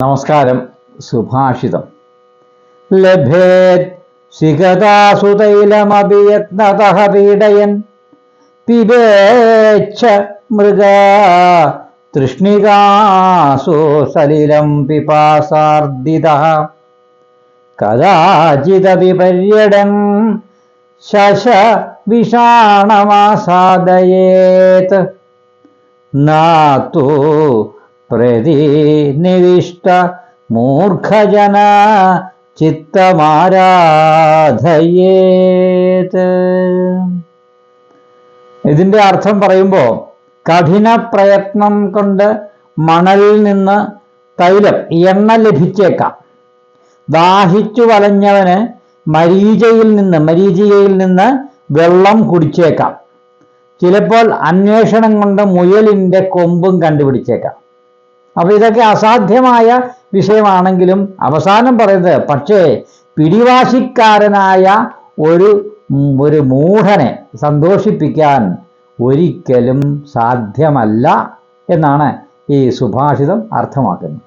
നമസ്കാരം. സുഭാഷിതം. ലഭേത് സിഗതാസു തൈലമഭിയത്നതഃ പീഡയൻ പിബേച്ഛ മൃഗ തൃഷ്ണികാസു സലിലം പിപാസാർദിതഃ കദാചിദപി പര്യടൻ ശശ വിഷാണമാസാദയേത് നാതു പ്രതിനിവിഷ്ട മൂർഖജന ചിത്തമാരാധയേത്. ഇതിന്റെ അർത്ഥം പറയുമ്പോൾ കഠിന പ്രയത്നം കൊണ്ട് മണലിൽ നിന്ന് തൈലം എണ്ണ ലഭിച്ചേക്കാം. ദാഹിച്ചു വലഞ്ഞവന് മരീചികയിൽ നിന്ന് വെള്ളം കുടിച്ചേക്കാം. ചിലപ്പോൾ അന്വേഷണം കൊണ്ട് മുയലിൻ്റെ കൊമ്പും കണ്ടുപിടിച്ചേക്കാം. അപ്പൊ ഇതൊക്കെ അസാധ്യമായ വിഷയമാണെങ്കിലും അവസാനം പറയുന്നത് പക്ഷേ പിടിവാശിക്കാരനായ ഒരു മൂഢനെ സന്തോഷിപ്പിക്കാൻ ഒരിക്കലും സാധ്യമല്ല എന്നാണ് ഈ സുഭാഷിതം അർത്ഥമാക്കുന്നത്.